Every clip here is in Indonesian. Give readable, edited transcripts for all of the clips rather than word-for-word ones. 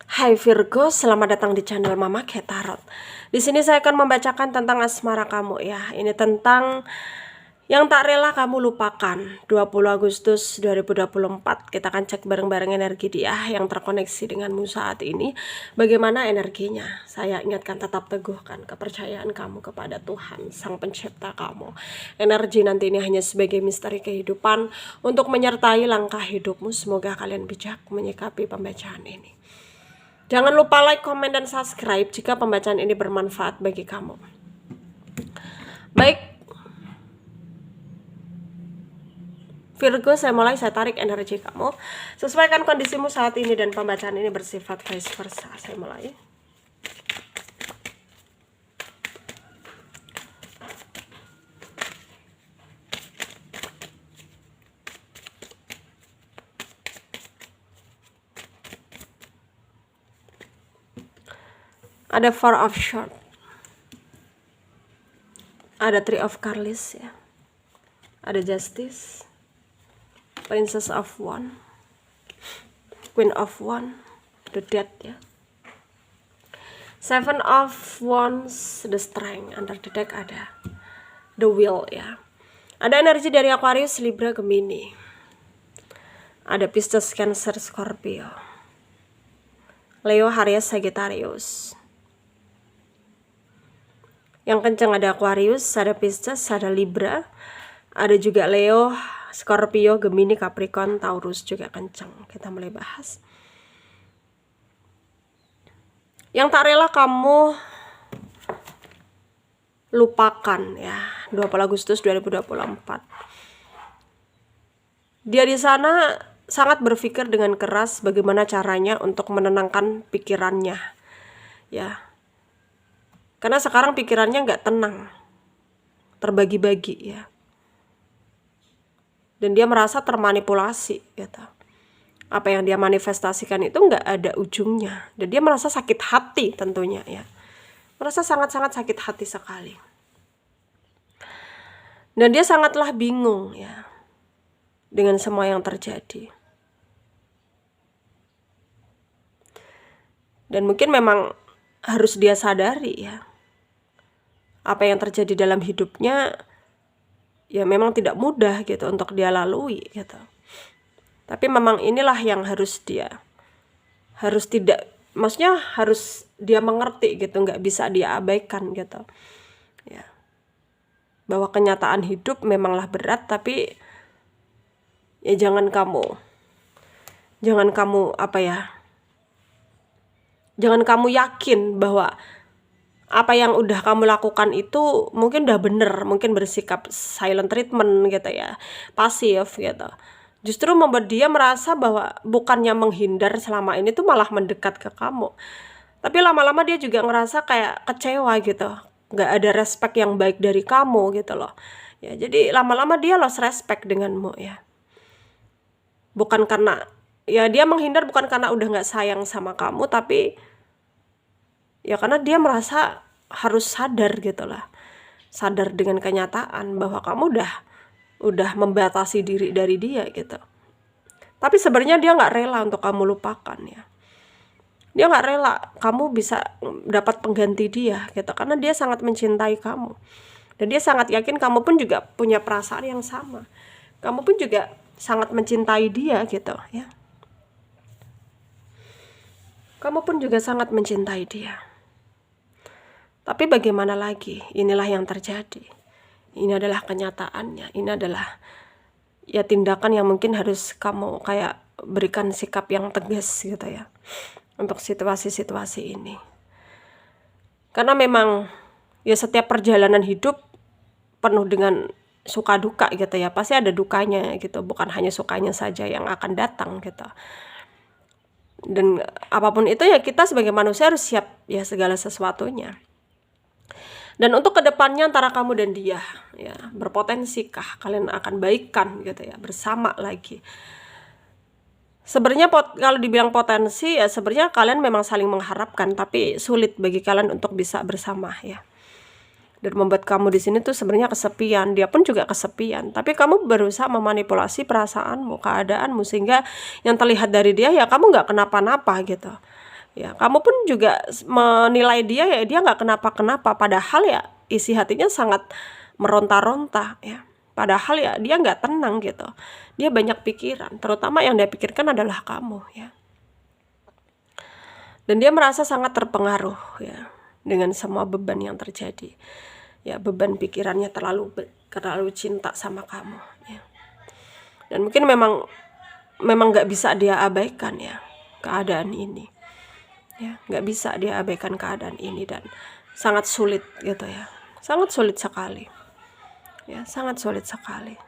Hai Virgo, selamat datang di channel Mama Kay Tarot. Di sini saya akan membacakan tentang asmara kamu ya. Ini tentang yang tak rela kamu lupakan. 20 Agustus 2024. Kita akan cek bareng-bareng energi dia yang terkoneksi denganmu saat ini. Bagaimana energinya? Saya ingatkan, tetap teguhkan kepercayaan kamu kepada Tuhan, Sang Pencipta kamu. Energi nanti ini hanya sebagai misteri kehidupan untuk menyertai langkah hidupmu. Semoga kalian bijak menyikapi pembacaan ini. Jangan lupa like, komen, dan subscribe jika pembacaan ini bermanfaat bagi kamu. Baik, Virgo, saya tarik energi kamu. Sesuaikan kondisimu saat ini dan pembacaan ini bersifat vice versa. Saya mulai. Ada Four of Swords. Ada Three of Cups ya. Ada Justice. Princess of Wands. Queen of Wands. The Death ya. Seven of Wands. The Strength. Under the deck ada The Wheel ya. Ada energi dari Aquarius, Libra, Gemini. Ada Pisces, Cancer, Scorpio. Leo, Aries, Sagittarius. Yang kencang ada Aquarius, ada Pisces, ada Libra, ada juga Leo, Scorpio, Gemini, Capricorn, Taurus juga kencang. Kita mulai bahas. Yang tak rela kamu lupakan ya, 20 Agustus 2024. Dia di sana sangat berpikir dengan keras bagaimana caranya untuk menenangkan pikirannya ya. Karena sekarang pikirannya nggak tenang, terbagi-bagi ya. Dan dia merasa termanipulasi gitu. Apa yang dia manifestasikan itu nggak ada ujungnya. Dan dia merasa sakit hati tentunya ya. Merasa sangat-sangat sakit hati sekali. Dan dia sangatlah bingung ya dengan semua yang terjadi. Dan mungkin memang harus dia sadari ya. Apa yang terjadi dalam hidupnya ya memang tidak mudah gitu untuk dia lalui gitu. Tapi memang inilah yang harus dia harus dia mengerti gitu, nggak bisa dia abaikan gitu ya. Bahwa kenyataan hidup memanglah berat, tapi ya jangan kamu yakin bahwa apa yang udah kamu lakukan itu mungkin udah bener, mungkin bersikap silent treatment gitu ya, pasif gitu. Justru membuat dia merasa bahwa bukannya menghindar selama ini tuh malah mendekat ke kamu. Tapi lama-lama dia juga ngerasa kayak kecewa gitu, nggak ada respect yang baik dari kamu gitu loh. Ya, jadi lama-lama dia lost respect denganmu ya. Bukan karena, ya dia menghindar bukan karena udah nggak sayang sama kamu, tapi ya karena dia merasa harus sadar gitu lah. Sadar dengan kenyataan bahwa kamu udah membatasi diri dari dia gitu. Tapi sebenarnya dia nggak rela untuk kamu lupakan ya. Dia nggak rela kamu bisa dapat pengganti dia gitu. Karena dia sangat mencintai kamu. Dan dia sangat yakin kamu pun juga punya perasaan yang sama. Kamu pun juga sangat mencintai dia gitu ya. Kamu pun juga sangat mencintai dia. Tapi bagaimana lagi? Inilah yang terjadi. Ini adalah kenyataannya. Ini adalah ya tindakan yang mungkin harus kamu kayak berikan sikap yang tegas gitu ya. Untuk situasi-situasi ini. Karena memang ya setiap perjalanan hidup penuh dengan suka duka gitu ya. Pasti ada dukanya gitu. Bukan hanya sukanya saja yang akan datang gitu. Dan apapun itu ya kita sebagai manusia harus siap ya segala sesuatunya. Dan untuk kedepannya antara kamu dan dia ya, berpotensikah kalian akan baikan gitu ya, bersama lagi. Sebenarnya kalau dibilang potensi ya sebenarnya kalian memang saling mengharapkan, tapi sulit bagi kalian untuk bisa bersama ya. Dan membuat kamu di sini tuh sebenarnya kesepian, dia pun juga kesepian. Tapi kamu berusaha memanipulasi perasaanmu, keadaanmu, sehingga yang terlihat dari dia ya kamu nggak kenapa-napa gitu. Ya, kamu pun juga menilai dia ya dia nggak kenapa-kenapa, padahal ya isi hatinya sangat meronta-ronta ya. Padahal ya dia nggak tenang gitu. Dia banyak pikiran, terutama yang dia pikirkan adalah kamu ya. Dan dia merasa sangat terpengaruh ya dengan semua beban yang terjadi. Ya, beban pikirannya terlalu cinta sama kamu ya. Dan mungkin memang nggak bisa dia abaikan ya keadaan ini. Ya, nggak bisa dia abaikan keadaan ini dan sangat sulit gitu ya. Sangat sulit sekali. Ya, sangat sulit sekali.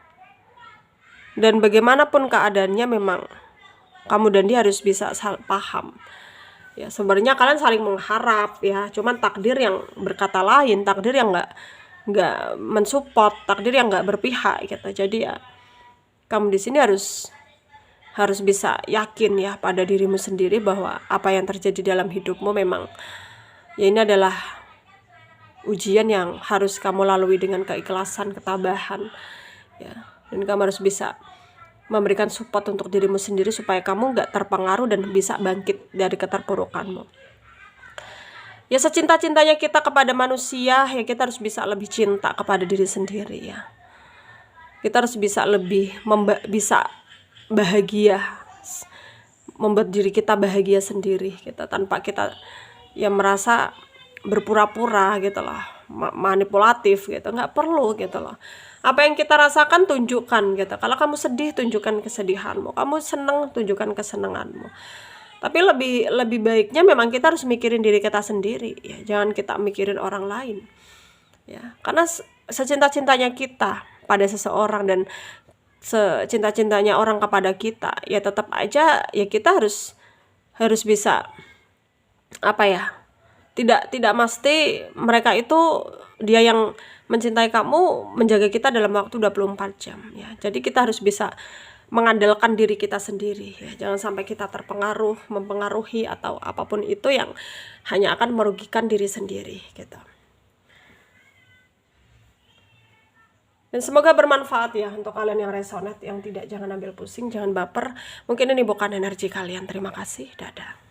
Dan bagaimanapun keadaannya memang kamu dan dia harus bisa paham. Ya, sebenarnya kalian saling mengharap ya, cuman takdir yang berkata lain, takdir yang nggak mensupport, takdir yang nggak berpihak gitu. Jadi ya kamu di sini harus bisa yakin ya pada dirimu sendiri bahwa apa yang terjadi dalam hidupmu memang ya ini adalah ujian yang harus kamu lalui dengan keikhlasan, ketabahan ya. Dan kamu harus bisa memberikan support untuk dirimu sendiri supaya kamu nggak terpengaruh dan bisa bangkit dari keterpurukanmu. Ya, secinta-cintanya kita kepada manusia ya kita harus bisa lebih cinta kepada diri sendiri ya. Kita harus bisa lebih bisa bahagia, membuat diri kita bahagia sendiri kita tanpa kita ya merasa berpura-pura gitu loh, manipulatif gitu, nggak perlu gitu loh. Apa yang kita rasakan tunjukkan gitu. Kalau kamu sedih tunjukkan kesedihanmu, kamu senang tunjukkan kesenanganmu. Tapi lebih baiknya memang kita harus mikirin diri kita sendiri ya, jangan kita mikirin orang lain ya. Karena secinta-cintanya kita pada seseorang dan secinta-cintanya orang kepada kita ya tetap aja ya kita harus bisa apa ya, tidak mesti mereka itu dia yang mencintai kamu menjaga kita dalam waktu 24 jam ya. Jadi kita harus bisa mengandalkan diri kita sendiri ya. Jangan sampai kita mempengaruhi atau apapun itu yang hanya akan merugikan diri sendiri gitu. Dan semoga bermanfaat ya untuk kalian yang resonate, yang tidak, jangan ambil pusing, jangan baper. Mungkin ini bukan energi kalian. Terima kasih, dadah.